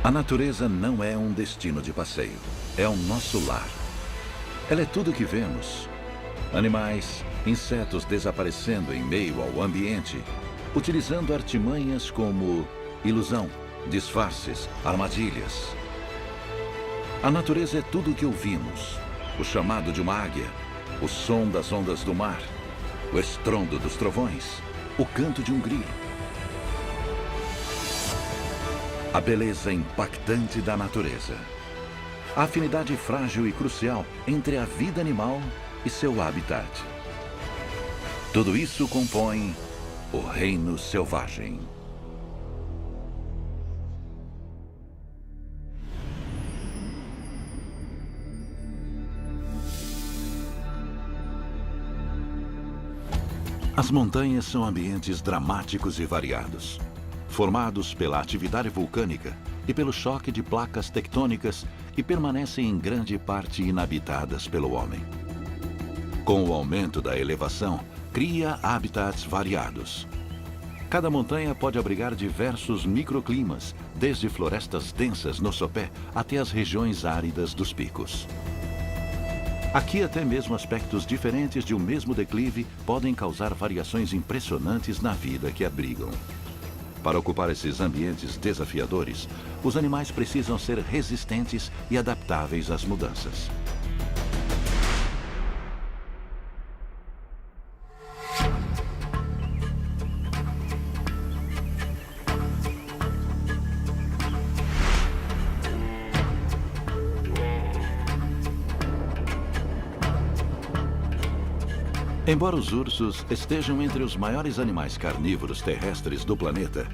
A natureza não é um destino de passeio, é o nosso lar. Ela é tudo que vemos. Animais, insetos desaparecendo em meio ao ambiente, utilizando artimanhas como ilusão, disfarces, armadilhas. A natureza é tudo o que ouvimos: o chamado de uma águia, o som das ondas do mar, o estrondo dos trovões, o canto de um grilo. A beleza impactante da natureza. A afinidade frágil e crucial entre a vida animal e seu habitat. Tudo isso compõe o reino selvagem. As montanhas são ambientes dramáticos e variados, formados pela atividade vulcânica e pelo choque de placas tectônicas, e permanecem em grande parte inabitadas pelo homem. Com o aumento da elevação, cria habitats variados. Cada montanha pode abrigar diversos microclimas, desde florestas densas no sopé até as regiões áridas dos picos. Aqui até mesmo aspectos diferentes de um mesmo declive podem causar variações impressionantes na vida que abrigam. Para ocupar esses ambientes desafiadores, os animais precisam ser resistentes e adaptáveis às mudanças. Embora os ursos estejam entre os maiores animais carnívoros terrestres do planeta,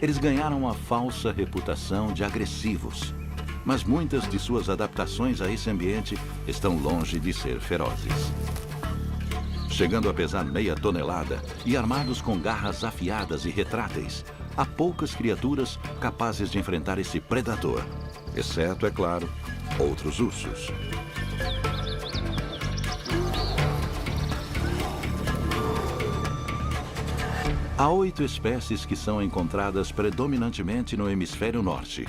eles ganharam a falsa reputação de agressivos. Mas muitas de suas adaptações a esse ambiente estão longe de ser ferozes. Chegando a pesar meia tonelada e armados com garras afiadas e retráteis, há poucas criaturas capazes de enfrentar esse predador, exceto, é claro, outros ursos. Há 8 espécies que são encontradas predominantemente no hemisfério norte.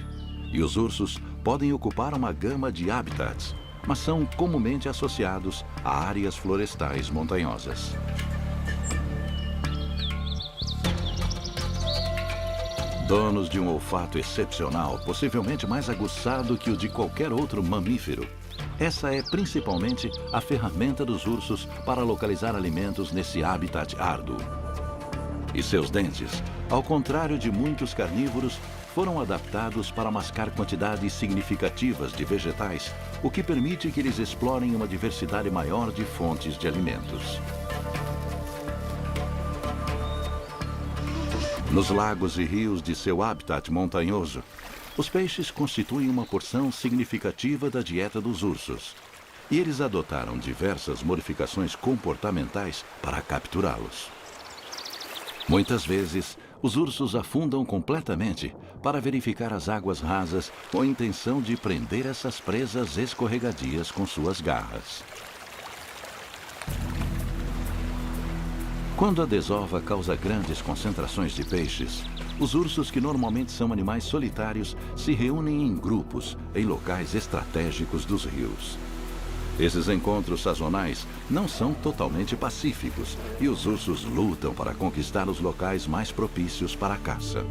E os ursos podem ocupar uma gama de habitats, mas são comumente associados a áreas florestais montanhosas. Donos de um olfato excepcional, possivelmente mais aguçado que o de qualquer outro mamífero, essa é principalmente a ferramenta dos ursos para localizar alimentos nesse habitat árduo. E seus dentes, ao contrário de muitos carnívoros, foram adaptados para mascar quantidades significativas de vegetais, o que permite que eles explorem uma diversidade maior de fontes de alimentos. Nos lagos e rios de seu habitat montanhoso, os peixes constituem uma porção significativa da dieta dos ursos, e eles adotaram diversas modificações comportamentais para capturá-los. Muitas vezes, os ursos afundam completamente para verificar as águas rasas com a intenção de prender essas presas escorregadias com suas garras. Quando a desova causa grandes concentrações de peixes, os ursos, que normalmente são animais solitários, se reúnem em grupos em locais estratégicos dos rios. Esses encontros sazonais não são totalmente pacíficos e os ursos lutam para conquistar os locais mais propícios para a caça.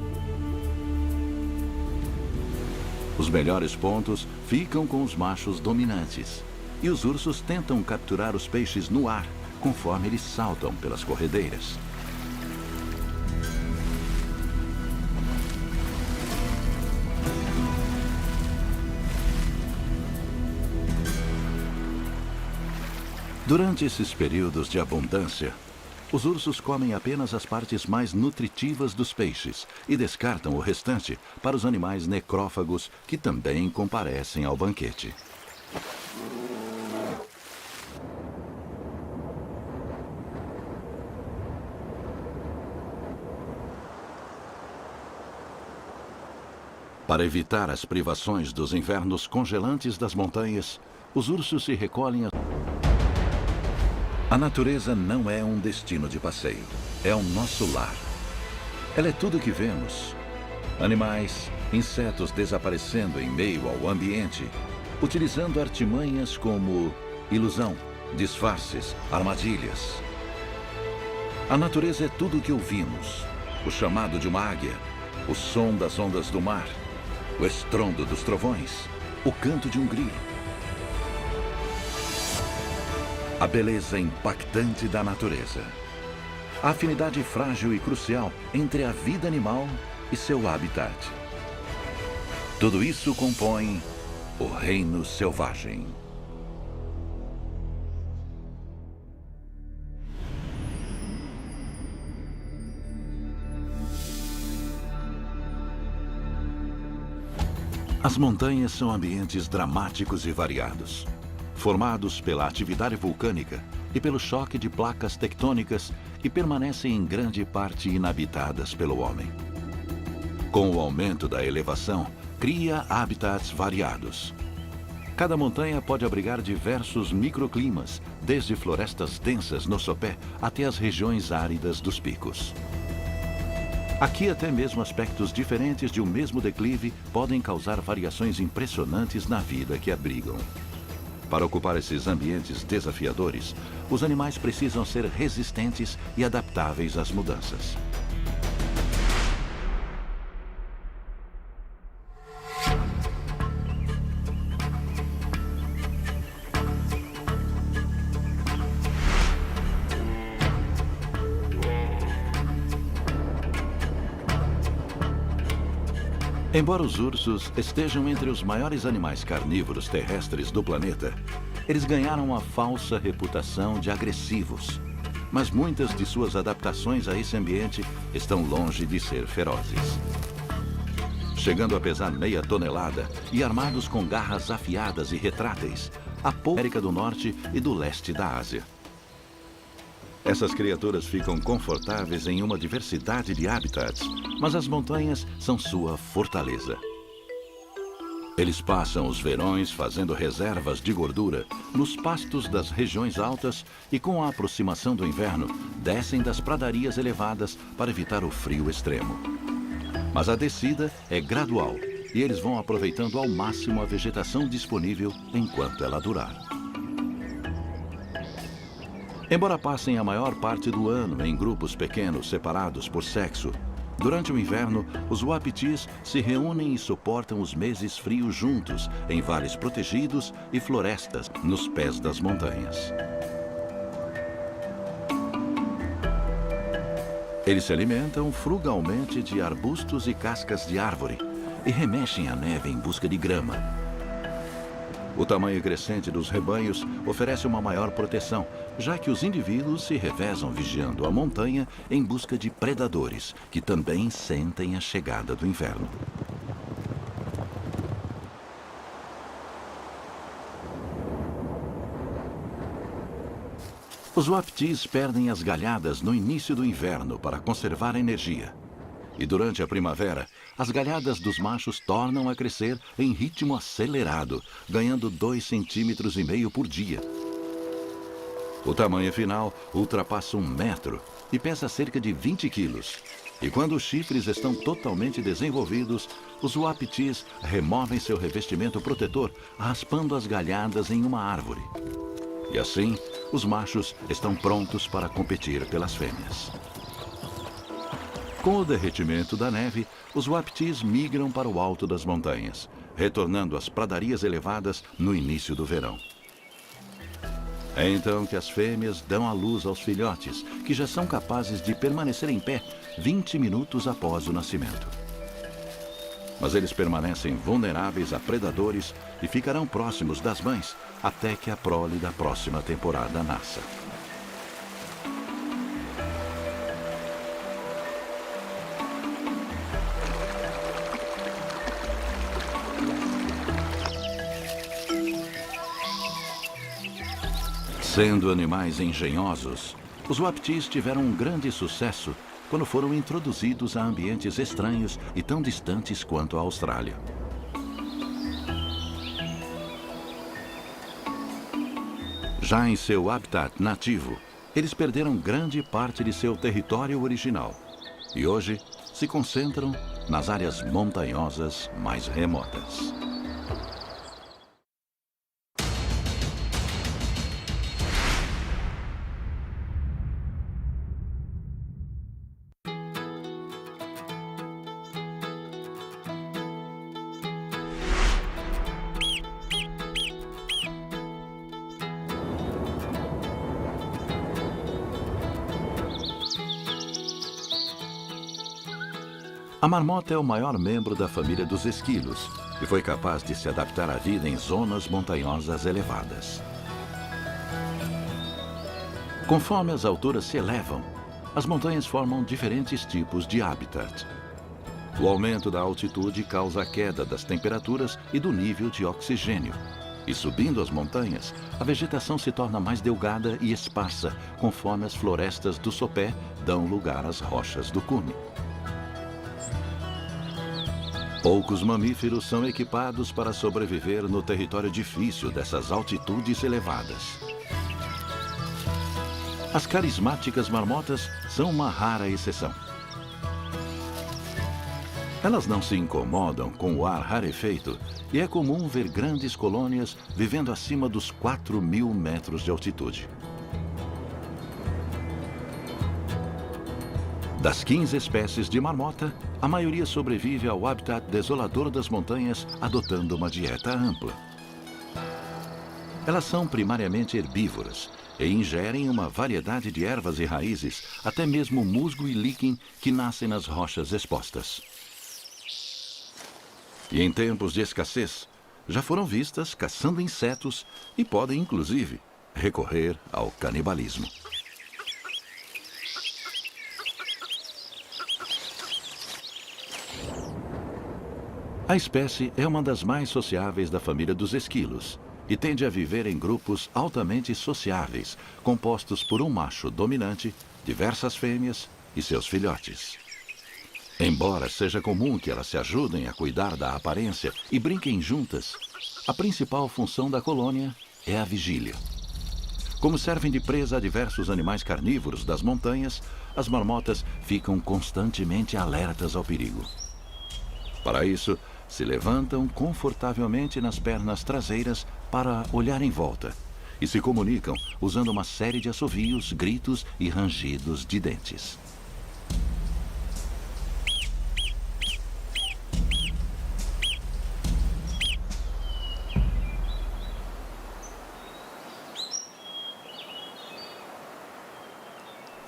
Os melhores pontos ficam com os machos dominantes e os ursos tentam capturar os peixes no ar conforme eles saltam pelas corredeiras. Durante esses períodos de abundância, os ursos comem apenas as partes mais nutritivas dos peixes e descartam o restante para os animais necrófagos que também comparecem ao banquete. Para evitar as privações dos invernos congelantes das montanhas, os ursos se recolhem A natureza não é um destino de passeio, é o nosso lar. Ela é tudo que vemos. Animais, insetos desaparecendo em meio ao ambiente, utilizando artimanhas como ilusão, disfarces, armadilhas. A natureza não é um destino de passeio, é o nosso lar. Ela é tudo que vemos. Animais, insetos desaparecendo em meio ao ambiente, utilizando artimanhas como ilusão, disfarces, armadilhas. Animais, insetos desaparecendo em meio ao ambiente, utilizando artimanhas como ilusão, disfarces, armadilhas. A natureza é tudo o que ouvimos: o chamado de uma águia, o som das ondas do mar, o estrondo dos trovões, o canto de um grilo. A beleza impactante da natureza. A afinidade frágil e crucial entre a vida animal e seu habitat. Tudo isso compõe o reino selvagem. As montanhas são ambientes dramáticos e variados, formados pela atividade vulcânica e pelo choque de placas tectônicas que permanecem em grande parte inabitadas pelo homem. Com o aumento da elevação, cria habitats variados. Cada montanha pode abrigar diversos microclimas, desde florestas densas no sopé até as regiões áridas dos picos. Aqui até mesmo aspectos diferentes de um mesmo declive podem causar variações impressionantes na vida que abrigam. Para ocupar esses ambientes desafiadores, os animais precisam ser resistentes e adaptáveis às mudanças. Embora os ursos estejam entre os maiores animais carnívoros terrestres do planeta, eles ganharam uma falsa reputação de agressivos. Mas muitas de suas adaptações a esse ambiente estão longe de ser ferozes. Chegando a pesar meia tonelada e armados com garras afiadas e retráteis, a América do Norte e do leste da Ásia. Essas criaturas ficam confortáveis em uma diversidade de habitats, mas as montanhas são sua fortaleza. Eles passam os verões fazendo reservas de gordura nos pastos das regiões altas e, com a aproximação do inverno, descem das pradarias elevadas para evitar o frio extremo. Mas a descida é gradual e eles vão aproveitando ao máximo a vegetação disponível enquanto ela durar. Embora passem a maior parte do ano em grupos pequenos separados por sexo, durante o inverno, os uapitis se reúnem e suportam os meses frios juntos em vales protegidos e florestas nos pés das montanhas. Eles se alimentam frugalmente de arbustos e cascas de árvore e remexem a neve em busca de grama. O tamanho crescente dos rebanhos oferece uma maior proteção, já que os indivíduos se revezam vigiando a montanha em busca de predadores, que também sentem a chegada do inverno. Os uapitis perdem as galhadas no início do inverno para conservar energia. E durante a primavera, as galhadas dos machos tornam a crescer em ritmo acelerado, ganhando 2,5 centímetros por dia. O tamanho final ultrapassa 1 metro e pesa cerca de 20 quilos. E quando os chifres estão totalmente desenvolvidos, os uapitis removem seu revestimento protetor, raspando as galhadas em uma árvore. E assim, os machos estão prontos para competir pelas fêmeas. Com o derretimento da neve, os uapitis migram para o alto das montanhas, retornando às pradarias elevadas no início do verão. É então que as fêmeas dão à luz aos filhotes, que já são capazes de permanecer em pé 20 minutos após o nascimento. Mas eles permanecem vulneráveis a predadores e ficarão próximos das mães até que a prole da próxima temporada nasça. Sendo animais engenhosos, os uapitis tiveram um grande sucesso quando foram introduzidos a ambientes estranhos e tão distantes quanto a Austrália. Já em seu habitat nativo, eles perderam grande parte de seu território original e hoje se concentram nas áreas montanhosas mais remotas. A marmota é o maior membro da família dos esquilos e foi capaz de se adaptar à vida em zonas montanhosas elevadas. Conforme as alturas se elevam, as montanhas formam diferentes tipos de habitat. O aumento da altitude causa a queda das temperaturas e do nível de oxigênio. E subindo as montanhas, a vegetação se torna mais delgada e esparsa, conforme as florestas do sopé dão lugar às rochas do cume. Poucos mamíferos são equipados para sobreviver no território difícil dessas altitudes elevadas. As carismáticas marmotas são uma rara exceção. Elas não se incomodam com o ar rarefeito e é comum ver grandes colônias vivendo acima dos 4.000 metros de altitude. Das 15 espécies de marmota, a maioria sobrevive ao habitat desolador das montanhas, adotando uma dieta ampla. Elas são primariamente herbívoras e ingerem uma variedade de ervas e raízes, até mesmo musgo e líquen que nascem nas rochas expostas. E em tempos de escassez, já foram vistas caçando insetos e podem, inclusive, recorrer ao canibalismo. A espécie é uma das mais sociáveis da família dos esquilos e tende a viver em grupos altamente sociáveis, compostos por um macho dominante, diversas fêmeas e seus filhotes. Embora seja comum que elas se ajudem a cuidar da aparência e brinquem juntas, a principal função da colônia é a vigília. Como servem de presa a diversos animais carnívoros das montanhas, as marmotas ficam constantemente alertas ao perigo. Para isso, se levantam confortavelmente nas pernas traseiras para olhar em volta e se comunicam usando uma série de assovios, gritos e rangidos de dentes.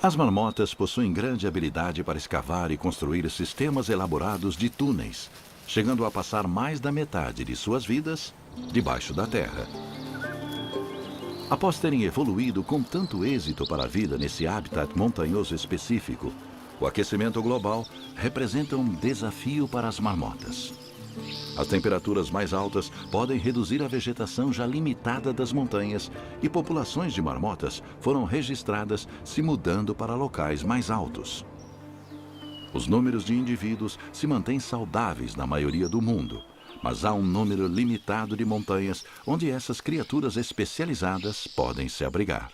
As marmotas possuem grande habilidade para escavar e construir sistemas elaborados de túneis, chegando a passar mais da metade de suas vidas debaixo da terra. Após terem evoluído com tanto êxito para a vida nesse habitat montanhoso específico, o aquecimento global representa um desafio para as marmotas. As temperaturas mais altas podem reduzir a vegetação já limitada das montanhas e populações de marmotas foram registradas se mudando para locais mais altos. Os números de indivíduos se mantêm saudáveis na maioria do mundo, mas há um número limitado de montanhas onde essas criaturas especializadas podem se abrigar.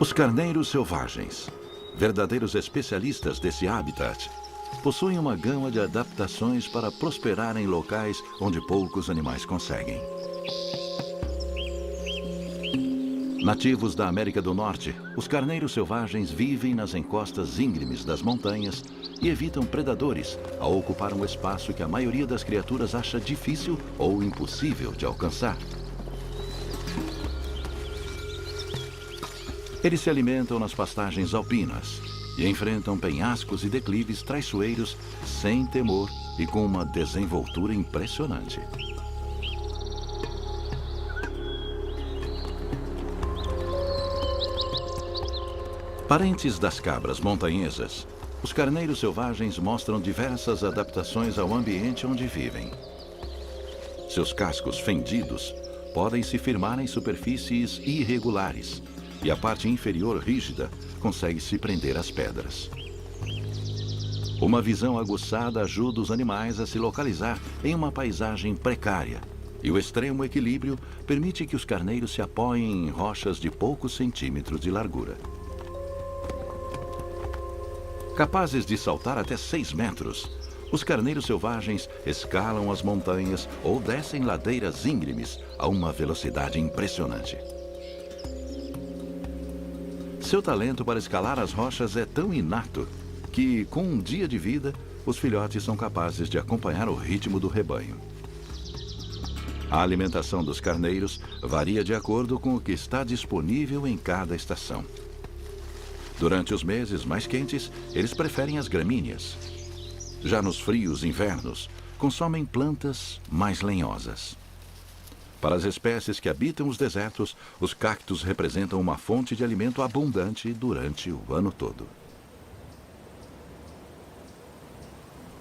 Os carneiros selvagens, verdadeiros especialistas desse habitat, possuem uma gama de adaptações para prosperar em locais onde poucos animais conseguem. Nativos da América do Norte, os carneiros selvagens vivem nas encostas íngremes das montanhas e evitam predadores ao ocupar um espaço que a maioria das criaturas acha difícil ou impossível de alcançar. Eles se alimentam nas pastagens alpinas e enfrentam penhascos e declives traiçoeiros sem temor e com uma desenvoltura impressionante. Parentes das cabras montanhesas, os carneiros selvagens mostram diversas adaptações ao ambiente onde vivem. Seus cascos fendidos podem se firmar em superfícies irregulares, e a parte inferior rígida consegue se prender às pedras. Uma visão aguçada ajuda os animais a se localizar em uma paisagem precária, e o extremo equilíbrio permite que os carneiros se apoiem em rochas de poucos centímetros de largura. Capazes de saltar até 6 metros, os carneiros selvagens escalam as montanhas ou descem ladeiras íngremes a uma velocidade impressionante. Seu talento para escalar as rochas é tão inato que, com um dia de vida, os filhotes são capazes de acompanhar o ritmo do rebanho. A alimentação dos carneiros varia de acordo com o que está disponível em cada estação. Durante os meses mais quentes, eles preferem as gramíneas. Já nos frios invernos, consomem plantas mais lenhosas. Para as espécies que habitam os desertos, os cactos representam uma fonte de alimento abundante durante o ano todo.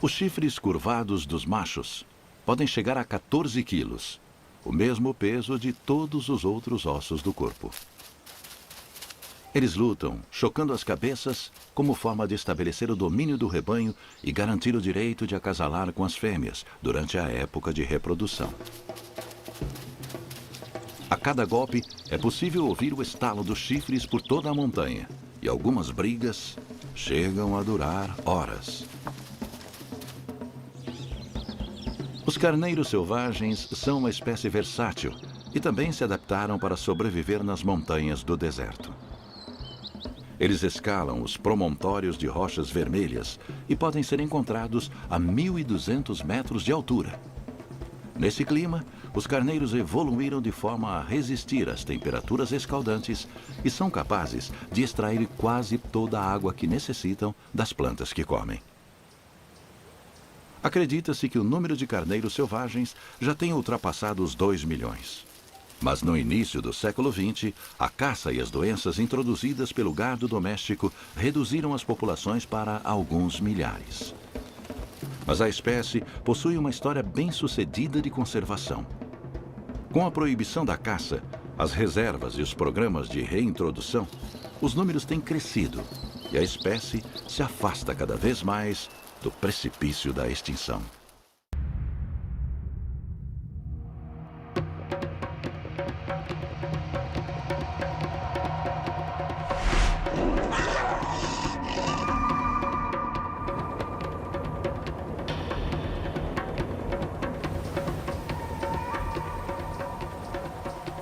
Os chifres curvados dos machos podem chegar a 14 quilos, o mesmo peso de todos os outros ossos do corpo. Eles lutam, chocando as cabeças, como forma de estabelecer o domínio do rebanho e garantir o direito de acasalar com as fêmeas durante a época de reprodução. A cada golpe, é possível ouvir o estalo dos chifres por toda a montanha, e algumas brigas chegam a durar horas. Os carneiros selvagens são uma espécie versátil e também se adaptaram para sobreviver nas montanhas do deserto. Eles escalam os promontórios de rochas vermelhas e podem ser encontrados a 1.200 metros de altura. Nesse clima, os carneiros evoluíram de forma a resistir às temperaturas escaldantes e são capazes de extrair quase toda a água que necessitam das plantas que comem. Acredita-se que o número de carneiros selvagens já tenha ultrapassado os 2 milhões. Mas no início do século XX, a caça e as doenças introduzidas pelo gado doméstico reduziram as populações para alguns milhares. Mas a espécie possui uma história bem-sucedida de conservação. Com a proibição da caça, as reservas e os programas de reintrodução, os números têm crescido e a espécie se afasta cada vez mais do precipício da extinção.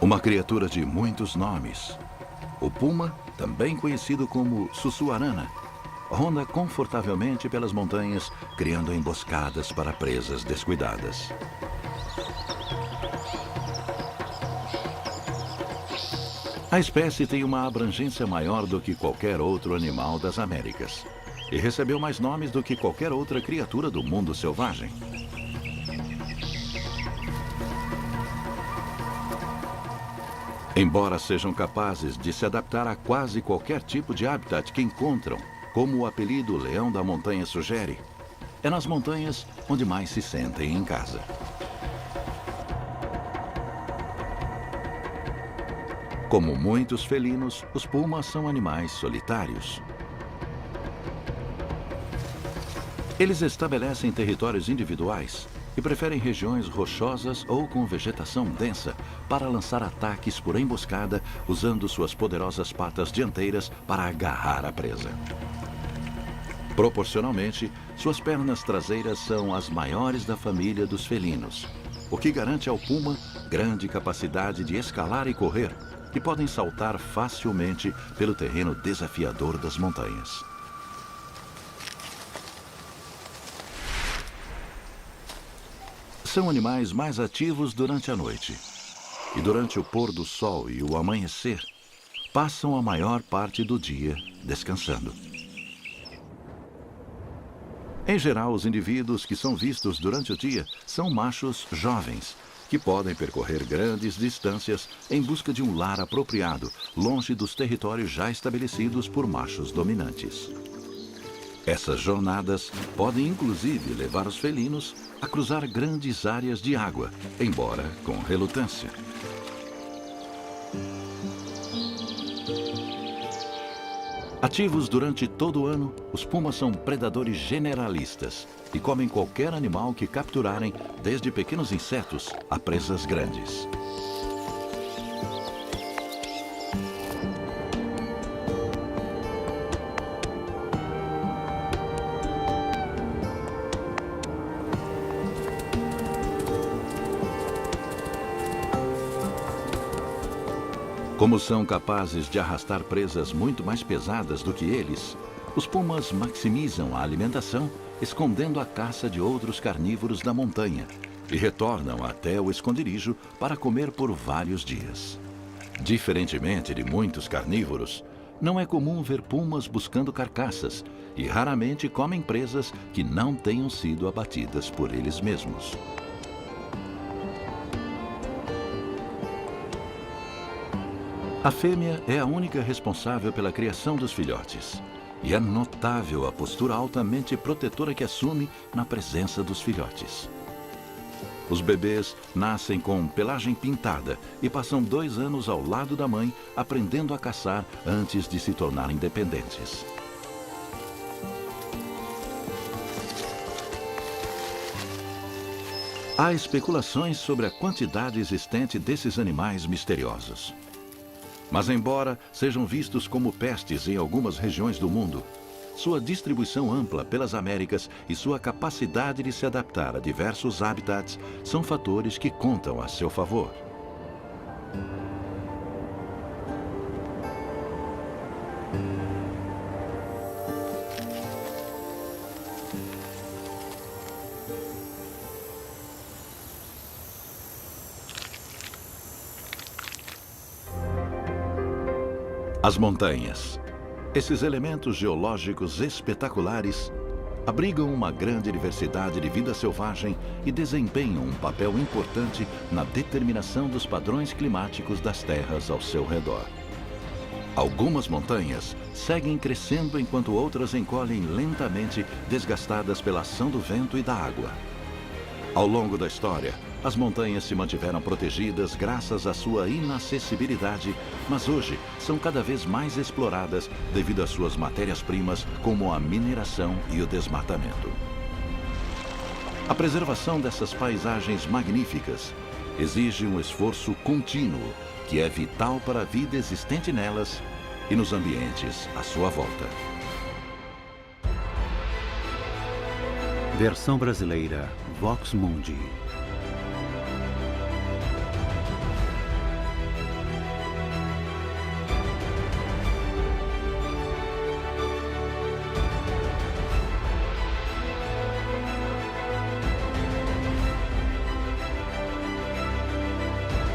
Uma criatura de muitos nomes. O puma, também conhecido como sussuarana, ronda confortavelmente pelas montanhas, criando emboscadas para presas descuidadas. A espécie tem uma abrangência maior do que qualquer outro animal das Américas e recebeu mais nomes do que qualquer outra criatura do mundo selvagem. Embora sejam capazes de se adaptar a quase qualquer tipo de habitat que encontram, como o apelido Leão da Montanha sugere, é nas montanhas onde mais se sentem em casa. Como muitos felinos, os pumas são animais solitários. Eles estabelecem territórios individuais e preferem regiões rochosas ou com vegetação densa para lançar ataques por emboscada, usando suas poderosas patas dianteiras para agarrar a presa. Proporcionalmente, suas pernas traseiras são as maiores da família dos felinos, o que garante ao puma grande capacidade de escalar e correr, que podem saltar facilmente pelo terreno desafiador das montanhas. São animais mais ativos durante a noite. E durante o pôr do sol e o amanhecer, passam a maior parte do dia descansando. Em geral, os indivíduos que são vistos durante o dia são machos jovens, que podem percorrer grandes distâncias em busca de um lar apropriado, longe dos territórios já estabelecidos por machos dominantes. Essas jornadas podem inclusive levar os felinos a cruzar grandes áreas de água, embora com relutância. Ativos durante todo o ano, os pumas são predadores generalistas e comem qualquer animal que capturarem, desde pequenos insetos a presas grandes. Como são capazes de arrastar presas muito mais pesadas do que eles, os pumas maximizam a alimentação, escondendo a caça de outros carnívoros da montanha e retornam até o esconderijo para comer por vários dias. Diferentemente de muitos carnívoros, não é comum ver pumas buscando carcaças e raramente comem presas que não tenham sido abatidas por eles mesmos. A fêmea é a única responsável pela criação dos filhotes. E é notável a postura altamente protetora que assume na presença dos filhotes. Os bebês nascem com pelagem pintada e passam 2 anos ao lado da mãe, aprendendo a caçar antes de se tornarem independentes. Há especulações sobre a quantidade existente desses animais misteriosos. Mas, embora sejam vistos como pestes em algumas regiões do mundo, sua distribuição ampla pelas Américas e sua capacidade de se adaptar a diversos habitats são fatores que contam a seu favor. As montanhas. Esses elementos geológicos espetaculares abrigam uma grande diversidade de vida selvagem e desempenham um papel importante na determinação dos padrões climáticos das terras ao seu redor. Algumas montanhas seguem crescendo enquanto outras encolhem lentamente, desgastadas pela ação do vento e da água. Ao longo da história, as montanhas se mantiveram protegidas graças à sua inacessibilidade, mas hoje são cada vez mais exploradas devido às suas matérias-primas, como a mineração e o desmatamento. A preservação dessas paisagens magníficas exige um esforço contínuo, que é vital para a vida existente nelas e nos ambientes à sua volta. Versão brasileira, Vox Mundi.